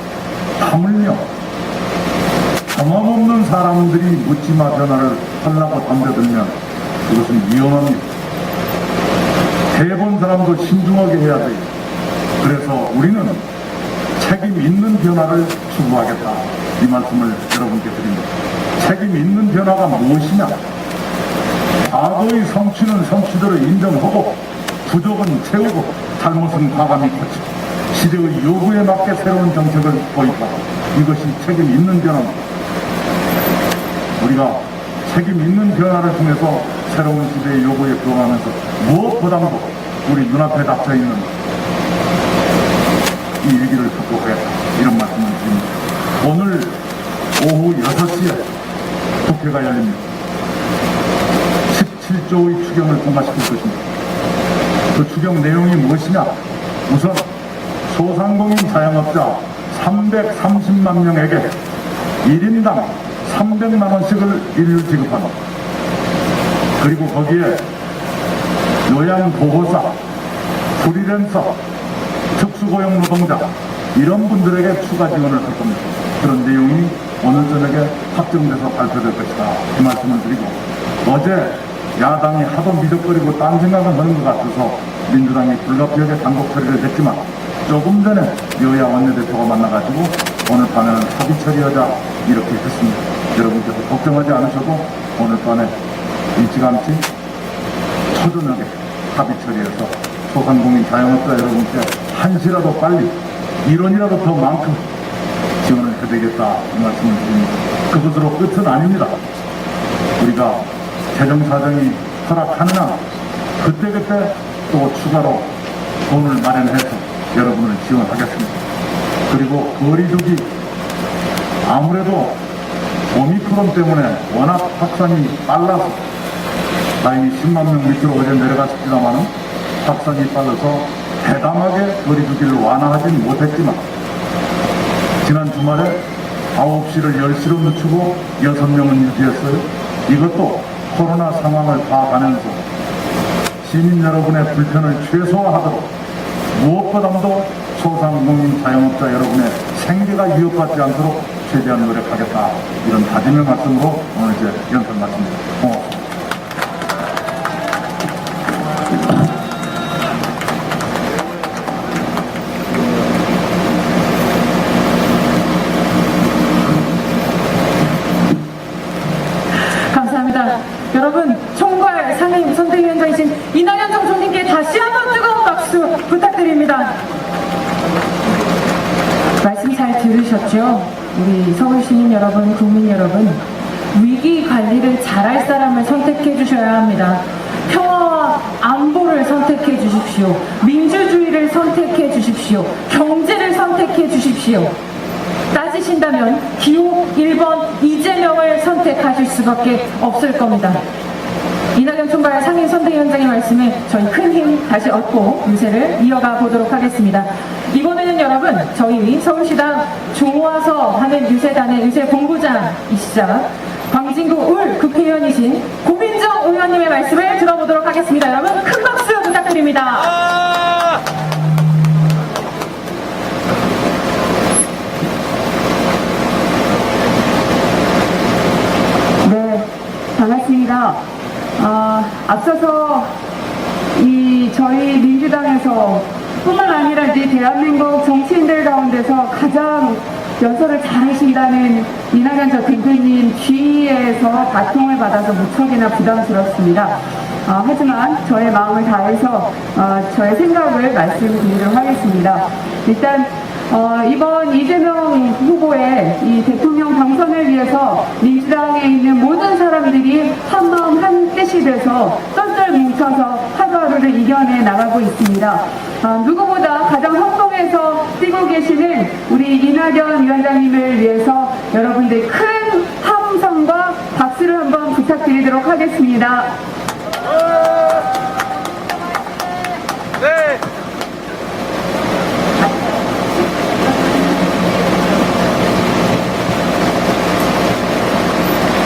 하물며 경험 없는 사람들이 묻지마 변화를 하려고 덤벼들면 그것은 위험합니다. 해본 사람도 신중하게 해야 돼요. 그래서 우리는 책임 있는 변화를 추구하겠다. 이 말씀을 여러분께 드립니다. 책임 있는 변화가 무엇이냐? 과거의 성취는 성취대로 인정하고 부족은 채우고 잘못은 과감히 고치고 시대의 요구에 맞게 새로운 정책을 도입하고, 이것이 책임 있는 변화입니다. 우리가 책임 있는 변화를 통해서 새로운 시대의 요구에 부응하면서 무엇보다도 우리 눈앞에 닥쳐있는 이 위기를 극복하겠다. 이런 말씀을 드립니다. 오늘 오후 6시에 국회가 열립니다. 17조의 추경을 통과시킬 것입니다. 그 추경 내용이 무엇이냐? 우선 소상공인 자영업자 330만 명에게 1인당 300만 원씩을 일일 지급하는, 그리고 거기에 요양보호사, 프리랜서, 특수고용 노동자 이런 분들에게 추가 지원을 할 겁니다. 그런 내용이 오늘 저녁에 확정돼서 발표될 것이다. 이 말씀을 드리고, 어제 야당이 하도 미적거리고 딴 생각을 하는 것 같아서 민주당이 불가피하게 단독 처리를 했지만, 조금 전에 여야 원내대표가 만나가지고 오늘 밤에는 합의 처리하자 이렇게 했습니다. 여러분께서 걱정하지 않으셔도 오늘 밤에 일찌감치 초저녁에 합의 처리해서 소상공인 자영업자 여러분께 한시라도 빨리 1원이라도 더 많고 지원을 해드리겠다 이 말씀을 드립니다. 그것으로 끝은 아닙니다. 우리가 재정사정이 허락하는 한 그때그때 또 추가로 돈을 마련해서 여러분을 지원하겠습니다. 그리고 거리두기, 아무래도 오미크론 때문에 워낙 확산이 빨라서 다행히 10만 명 밑으로 어제 내려갔습니다만 확산이 빨라서 대담하게 거리두기를 완화하진 못했지만, 지난 주말에 9시를 10시로 늦추고 6명은 유지했어요. 이것도 코로나 상황을 봐가면서 시민 여러분의 불편을 최소화하도록 무엇보다도 소상공인 자영업자 여러분의 생계가 위협받지 않도록 최대한 노력하겠다, 이런 다짐의 말씀으로 오늘 이제 연설 마칩니다. 고맙습니다.
감사합니다. 여러분, 총괄 상임 선대위원장이신 이낙연 총총님께 다시 한번 뜨거운 박수 부탁드립니다. 말씀 잘 들으셨죠? 우리 서울 시민 여러분, 국민 여러분, 위기 관리를 잘할 사람을 선택해 주셔야 합니다. 평화와 안보를 선택해 주십시오. 민주주의를 선택해 주십시오. 경제를 선택해 주십시오. 따지신다면 기호 1번 이재명을 선택하실 수밖에 없을 겁니다. 이낙연 총괄 상임 선대위원장의 말씀에 저희 큰 힘 다시 얻고 유세를 이어가 보도록 하겠습니다. 이번에는 여러분, 저희 서울시당 좋아서 하는 유세단의 유세 본부장이시자 광진구 울 국회의원이신 고민정 의원님의 말씀을 들어보도록 하겠습니다. 여러분, 큰 박수 부탁드립니다.
네, 반갑습니다. 앞서서 저희 민주당에서 뿐만 아니라 이제 대한민국 정치인들 가운데서 가장 연설을 잘하신다는 이낙연 전 대표님 주위에서 바통을 받아서 무척이나 부담스럽습니다. 하지만 저의 마음을 다해서 저의 생각을 말씀드리도록 하겠습니다. 일단 이번 이재명 후보의 이 대통령 당선을 위해서 민주당에 있는 모든 사람들이 한마음 한뜻이 돼서 똘똘 뭉쳐서 하루하루를 이겨내 나가고 있습니다. 누구보다 가장 선봉에서 뛰고 계시는 우리 이낙연 위원장님을 위해서 여러분들 큰 함성과 박수를 한번 부탁드리도록 하겠습니다.
네.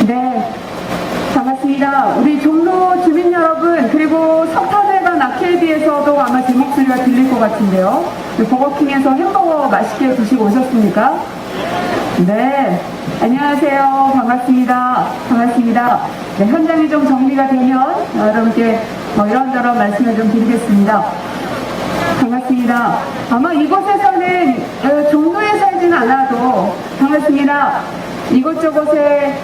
네, 반갑습니다. 우리 종로 주민 여러분, 그리고 석탄회관 아케이드에서도 아마 제 목소리가 들릴 것 같은데요. 버거킹에서 햄버거 맛있게 드시고 오셨습니까? 네, 안녕하세요. 반갑습니다. 반갑습니다. 네, 현장이 좀 정리가 되면 여러분께 이런저런 말씀을 좀 드리겠습니다. 반갑습니다. 아마 이곳에서는 종로에 살진 않아도 반갑습니다. 이곳저곳에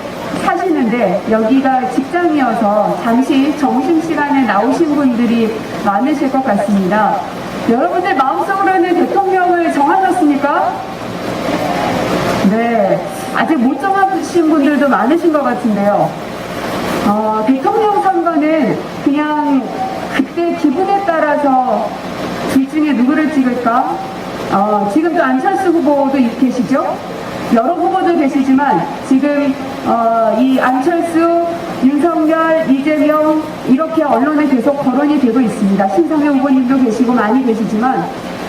사시는데 여기가 직장이어서 잠시 점심시간에 나오신 분들이 많으실 것 같습니다. 여러분들 마음속으로는 대통령을 정하셨습니까? 네, 아직 못 정하신 분들도 많으신 것 같은데요. 대통령 선거는 그냥 그때 기분에 따라서 둘 중에 누구를 찍을까? 지금 또 안철수 후보도 계시죠? 여러 후보도 계시지만 지금 이 안철수, 윤석열, 이재명 이렇게 언론에 계속 거론이 되고 있습니다. 신성현 후보님도 계시고 많이 계시지만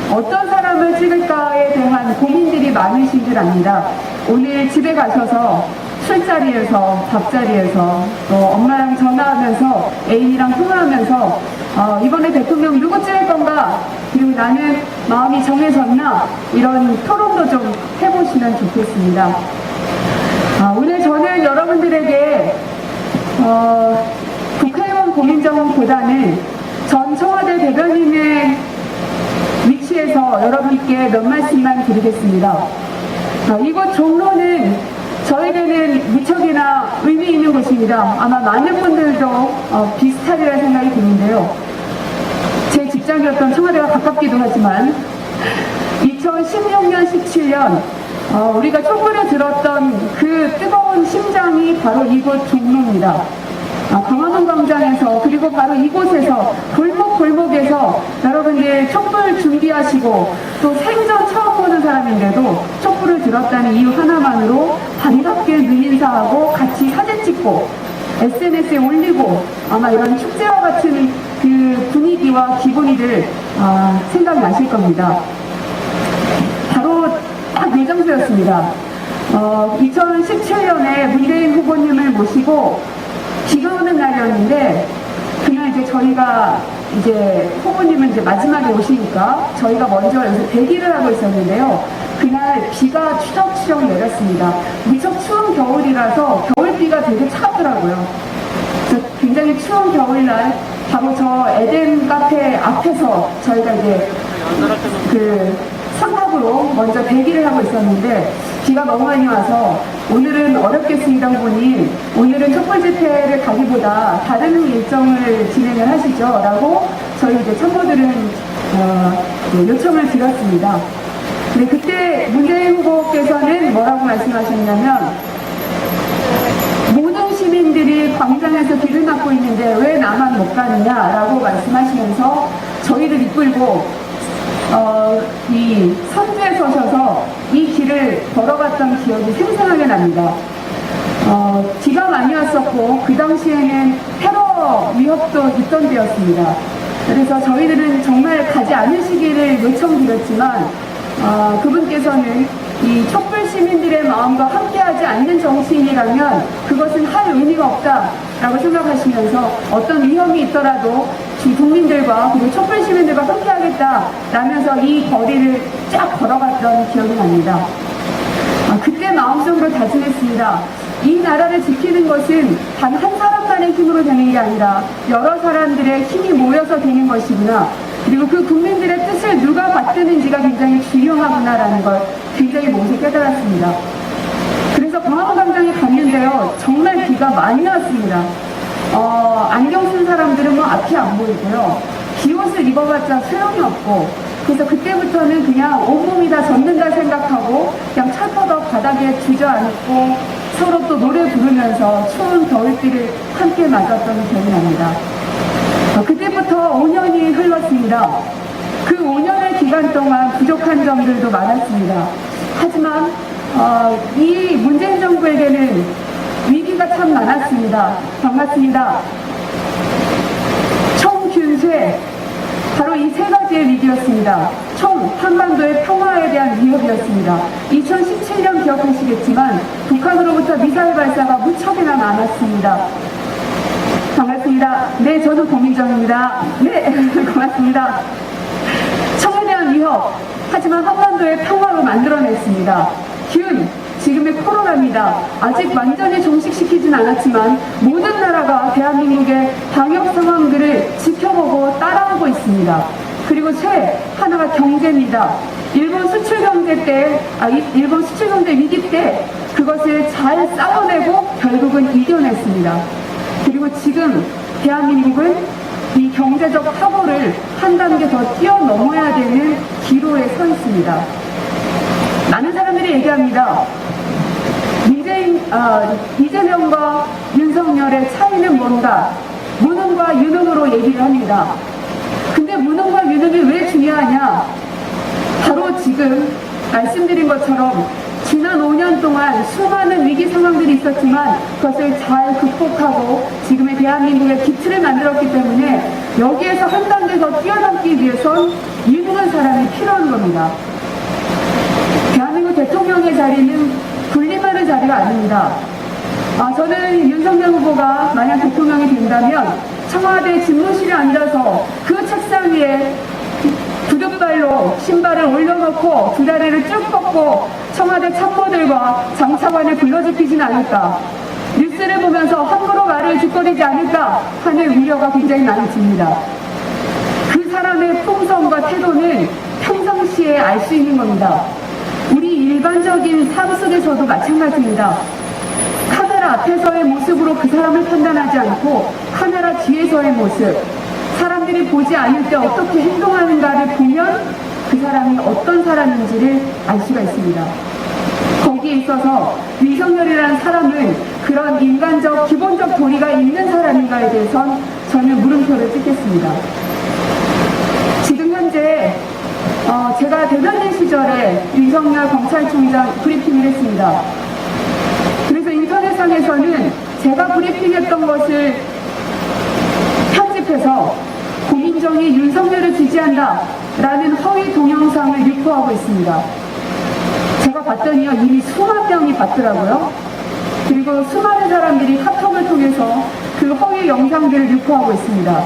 어떤 사람을 찍을까에 대한 고민들이 많으신 줄 압니다. 오늘 집에 가셔서 술자리에서, 밥자리에서, 또 엄마랑 전화하면서, 애인이랑 통화하면서 이번에 대통령 누구 찍을 건가? 그리고 나는 마음이 정해졌나? 이런 토론도 좀 해보시면 좋겠습니다. 오늘 저는 여러분들에게 국회의원 고민정보다는 전 청와대 대변인의 위치에서 여러분께 몇 말씀만 드리겠습니다. 이곳 종로는 저에게는 무척이나 의미 있는 곳입니다. 아마 많은 분들도 비슷하리라 생각이 드는데요. 제 직장이었던 청와대가 가깝기도 하지만 2016년, 17년 우리가 촛불에 들었던 그 뜨거운 심장이 바로 이곳 종로입니다. 광화문 광장에서 그리고 바로 이곳에서 골목골목에서 여러분들 촛불 준비하시고 또 생전 처음 보는 사람인데도 촛불을 들었다는 이유 하나만으로 반갑게 눈인사하고 같이 사진 찍고 SNS에 올리고 아마 이런 축제와 같은 그 분위기와 기분이를 생각나실 겁니다. 바로 딱 이 장소였습니다. 2017년에 문재인 후보님을 모시고 비가 오는 날이었는데 그날 이제 저희가 후보님은 이제 마지막에 오시니까 저희가 먼저 여기서 대기를 하고 있었는데요. 그날 비가 추적추적 내렸습니다. 무척 추운 겨울이라서 겨울비가 되게 차더라고요. 그래서 굉장히 추운 겨울날 바로 저 에덴 카페 앞에서 저희가 이제 그 상탑으로 먼저 대기를 하고 있었는데 비가 너무 많이 와서 오늘은 어렵겠습니다 보니 오늘은 촛불 집회를 가기보다 다른 일정을 진행을 하시죠 라고 저희 이제 참모들은 요청을 드렸습니다. 근데 그때 문재인 후보께서는 뭐라고 말씀하셨냐면 모든 시민들이 광장에서 비를 맞고 있는데 왜 나만 못 가느냐라고 말씀하시면서 저희를 이끌고 이 선두에 서셔서 이 길을 걸어갔던 기억이 생생하게 납니다. 비가 많이 왔었고 그 당시에는 테러 위협도 있던 때였습니다. 그래서 저희들은 정말 가지 않으시기를 요청드렸지만 그분께서는 이 촛불 시민들의 마음과 함께하지 않는 정치인이라면 그것은 할 의미가 없다라고 생각하시면서 어떤 위험이 있더라도 국민들과 그리고 촛불 시민들과 함께하겠다라면서 이 거리를 쫙 걸어갔던 기억이 납니다. 그때 마음속으로 다짐했습니다. 이 나라를 지키는 것은 단 한 사람만의 힘으로 되는 게 아니라 여러 사람들의 힘이 모여서 되는 것이구나. 그리고 그 국민들의 뜻을 누가 받드는지가 굉장히 중요하구나라는 걸 굉장히 몸소 깨달았습니다. 그래서 광화문광장에 갔는데요. 정말 비가 많이 왔습니다. 안경 쓴 사람들은 뭐 앞이 안 보이고요. 비옷을 입어봤자 소용이 없고 그래서 그때부터는 그냥 온몸이 다 젖는다 생각하고 그냥 철퍼덕 바닥에 주저앉고 서로 또 노래 부르면서 추운 겨울비를 함께 맞았던 기억이 납니다. 그때부터 5년이 흘렀습니다. 그 5년의 기간 동안 부족한 점들도 많았습니다. 하지만 이 문재인 정부에게는 위기가 참 많았습니다. 반갑습니다. 총균쇄, 바로 이 세 가지의 위기였습니다. 총 한반도의 평화에 대한 위협이었습니다. 2017년 기억하시겠지만 북한으로부터 미사일 발사가 무척이나 많았습니다. 반갑습니다. 네, 저는 고민정입니다. 네, 고맙습니다. 청에 대한 위협, 하지만 한반도의 평화로 만들어냈습니다. 균, 지금의 코로나입니다. 아직 완전히 종식시키진 않았지만 모든 나라가 대한민국의 방역 상황들을 지켜보고 따라오고 있습니다. 그리고 쇠, 하나가 경제입니다. 일본 수출 경제 위기 때 그것을 잘 싸워내고 결국은 이겨냈습니다. 그리고 지금 대한민국은 이 경제적 파고를 한 단계 더 뛰어넘어야 되는 기로에 서 있습니다. 많은 사람들이 얘기합니다. 이재명과 윤석열의 차이는 뭔가? 무능과 유능으로 얘기를 합니다. 근데 무능과 유능이 왜 중요하냐? 바로 지금 말씀드린 것처럼 지난 5년 동안 수많은 위기 상황들이 있었지만 그것을 잘 극복하고 지금의 대한민국의 기틀을 만들었기 때문에 여기에서 한 단계 더 뛰어넘기 위해선 유능한 사람이 필요한 겁니다. 대한민국 대통령의 자리는 군림하는 자리가 아닙니다. 저는 윤석열 후보가 만약 대통령이 된다면 청와대 집무실에 앉아서 그 책상 위에 구둣발로 신발을 올려놓고 두 다리를 쭉 뻗고 청와대 참모들과 장차관을 불러지피진 않을까, 뉴스를 보면서 함부로 말을 짓거리지 않을까 하는 우려가 굉장히 많이 듭니다. 그 사람의 품성과 태도는 평상시에 알 수 있는 겁니다. 우리 일반적인 삶 속에서도 마찬가지입니다. 카메라 앞에서의 모습으로 그 사람을 판단하지 않고 카메라 뒤에서의 모습, 사람들이 보지 않을 때 어떻게 행동하는가를 보면 그 사람이 어떤 사람인지를 알 수가 있습니다. 거기에 있어서 윤석열이라는 사람은 그런 인간적 기본적 도리가 있는 사람인가에 대해선 저는 물음표를 찍겠습니다. 지금 현재 제가 대변인 시절에 윤석열 검찰총장 브리핑을 했습니다. 그래서 인터넷상에서는 제가 브리핑했던 것을 편집해서 고민정이 윤석열을 지지한다 라는 허위 동영상을 유포하고 있습니다. 제가 봤더니요, 이미 수만 명이 봤더라고요. 그리고 수많은 사람들이 카톡을 통해서 그 허위 영상들을 유포하고 있습니다.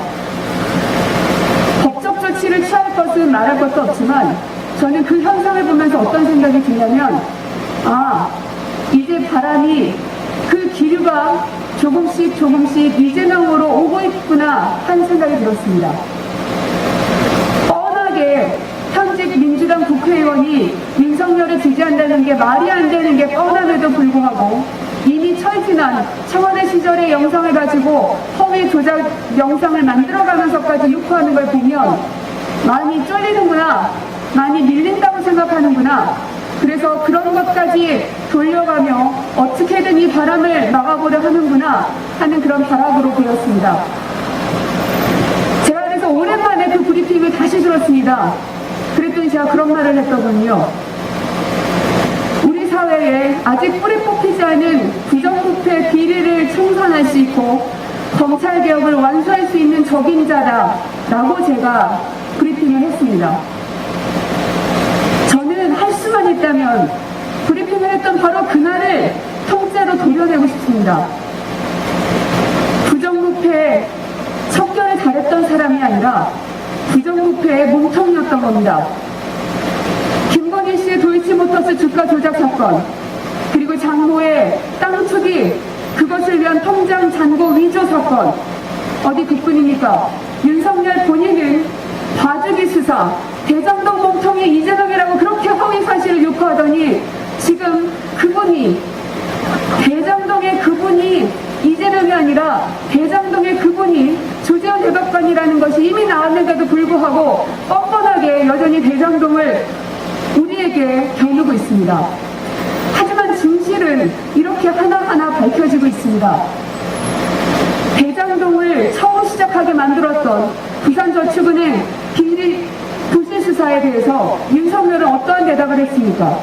법적 조치를 취할 것은 말할 것도 없지만 저는 그 현상을 보면서 어떤 생각이 드냐면, 아, 이제 바람이 그 기류가 조금씩 이재명으로 오고 있구나 한 생각이 들었습니다. 뻔하게 현직 민주당 국회의원이 윤석열을 지지한다는 게 말이 안 되는 게 뻔함에도 불구하고 이미 철지난 청와대 시절의 영상을 가지고 허위 조작 영상을 만들어가면서까지 욕하는 걸 보면 많이 쫄리는구나, 많이 밀린다고 생각하는구나, 그래서 그런 것까지 돌려가며 어떻게든 이 바람을 막아보려 하는구나 하는 그런 발악으로 보였습니다. 제가 그래서 오랜만에 그 브리핑을 다시 들었습니다. 그랬더니 제가 그런 말을 했거든요. 우리 사회에 아직 뿌리 뽑히지 않은 부정부패 비리를 청산할 수 있고 검찰개혁을 완수할 수 있는 적임자다라고 제가 브리핑을 했습니다. 저는 할 수만 있다면 브리핑을 했던 바로 그날을 통째로 도려내고 싶습니다. 부정부패에 척결을 잘했던 사람이 아니라 부정부패의 몸통이었던 겁니다. 김건희 씨의 도이치모터스 주가 조작 사건, 그리고 장모의 땅 투기, 그것을 위한 통장 잔고 위조 사건, 어디 그뿐입니까? 윤석열 본인은 봐주기 수사, 대장동 몸통이 이재명이라고 그렇게 허위 사실을 유포하더니 지금 그분이, 대장동의 그분이 이재명이 아니라 대장동의 그분이 조재현 대법관이라는 것이 이미 나왔는데도 불구하고 뻔뻔하게 여전히 대장동을 우리에게 겨누고 있습니다. 하지만 진실은 이렇게 하나하나 밝혀지고 있습니다. 대장동을 처음 시작하게 만들었던 부산저축은행 비리 부실 수사에 대해서 윤석열은 어떠한 대답을 했습니까?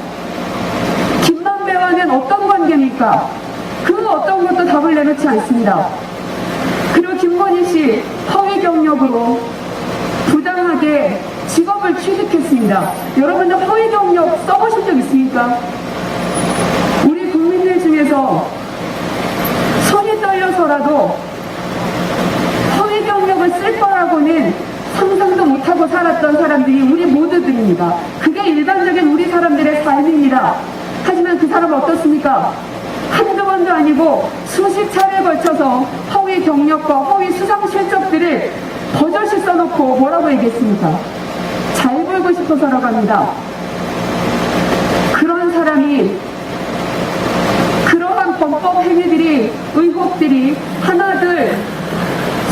김만배와는 어떤 관계입니까? 그 어떤 것도 답을 내놓지 않습니다. 그리고 김건희 씨 허위 경력으로 부당하게 직업을 취득했습니다. 여러분들 허위 경력 써보신 적 있습니까? 우리 국민들 중에서 손이 떨려서라도 허위 경력을 쓸 거라고는 상상도 못하고 살았던 사람들이 우리 모두들입니다. 그게 일반적인 우리 사람들의 삶입니다. 하지만 그 사람은 어떻습니까? 한두 번도 아니고 수십 차례에 걸쳐서 허위 경력과 허위 수상 실적들을 버젓이 써놓고 뭐라고 얘기했습니까? 잘 벌고 싶어서라고 합니다. 그런 사람이 그러한 범법 행위들이, 의혹들이 하나둘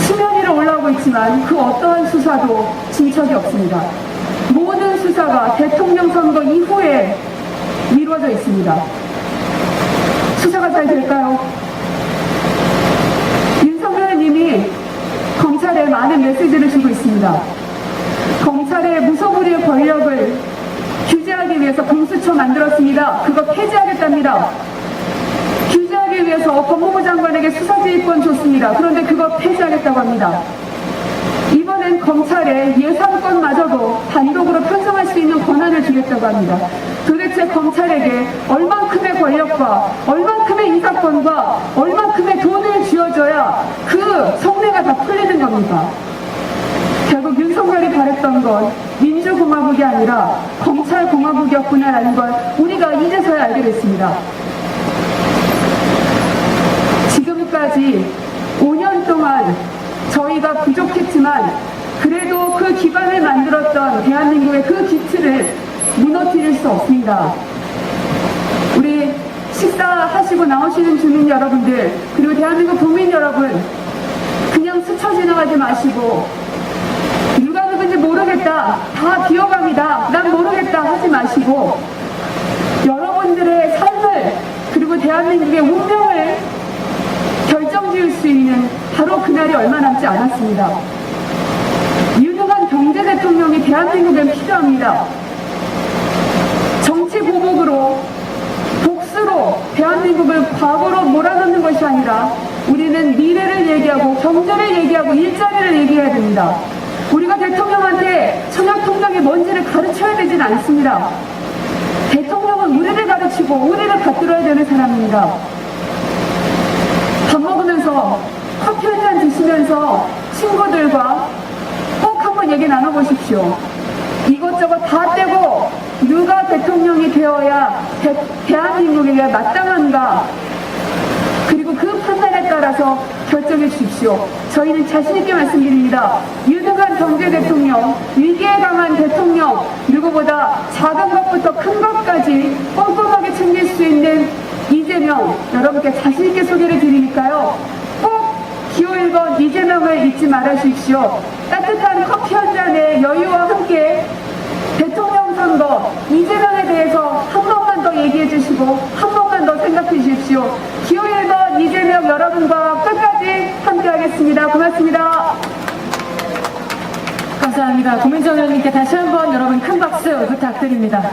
수면 위로 올라오고 있지만 그 어떠한 수사도 진척이 없습니다. 모든 수사가 대통령 선거 이후에 미뤄져 있습니다. 수사가 잘 될까요? 윤석열은 이미 검찰에 많은 메시지를 주고 있습니다. 검찰의 무소불위의 권력을 규제하기 위해서 공수처 만들었습니다. 그거 폐지하겠답니다. 규제하기 위해서 법무부 장관에게 수사지휘권 줬습니다. 그런데 그거 폐지하겠다고 합니다. 이번엔 검찰에 예산권마저도 단독으로 편성할 수 있는 권한을 주겠다고 합니다. 도대체 검찰에게 얼만큼의 권력과 얼만큼의 인사권과 얼만큼의 돈을 쥐어줘야 그 속내가 다 풀리는 겁니까? 결국 윤석열이 바랬던 건 민주공화국이 아니라 검찰공화국이었구나라는 걸 우리가 이제서야 알게 됐습니다. 지금까지 5년 동안 저희가 부족했지만 그래도 그 기반을 만들었던 대한민국의 그 기틀을 무너뜨릴 수 없습니다. 우리 식사하시고 나오시는 주민 여러분들, 그리고 대한민국 국민 여러분, 그냥 스쳐 지나가지 마시고 누가 누군지 모르겠다, 다 비호감이다, 난 모르겠다 하지 마시고 여러분들의 삶을, 그리고 대한민국의 운명을 결정지을 수 있는 바로 그날이 얼마 남지 않았습니다. 유능한 경제 대통령이 대한민국엔 필요합니다. 정치 보복으로, 복수로 대한민국을 과거로 몰아넣는 것이 아니라 우리는 미래를 얘기하고 경제를 얘기하고 일자리를 얘기해야 됩니다. 우리가 대통령한테 청약통장의 뭔지를 가르쳐야 되진 않습니다. 대통령은 우리를 가르치고 우리를 받들어야 되는 사람입니다. 밥 먹으면서 커피 한 잔 드시면서 친구들과 꼭 한번 얘기 나눠보십시오. 이것저것 다 떼고 누가 대통령이 되어야 대한민국에게 마땅한가? 그리고 그 판단에 따라서 결정해 주십시오. 저희는 자신있게 말씀드립니다. 유능한 경제 대통령, 위기에 강한 대통령, 누구보다 작은 것부터 큰 것까지 꼼꼼하게 챙길 수 있는 이재명, 여러분께 자신있게 소개를 드리니까요. 꼭 기호 1번 이재명을 잊지 말아주십시오. 따뜻한 커피 한 잔의 여유와 함께 대통령 선거, 이재명에 대해서 한 번만 더 얘기해 주시고 한 번만 더 생각해 주십시오. 기호 1번 이재명 여러분과 끝까지 함께 하겠습니다. 고맙습니다.
감사합니다. 고민정 의원님께 다시 한번 여러분 큰 박수 부탁드립니다.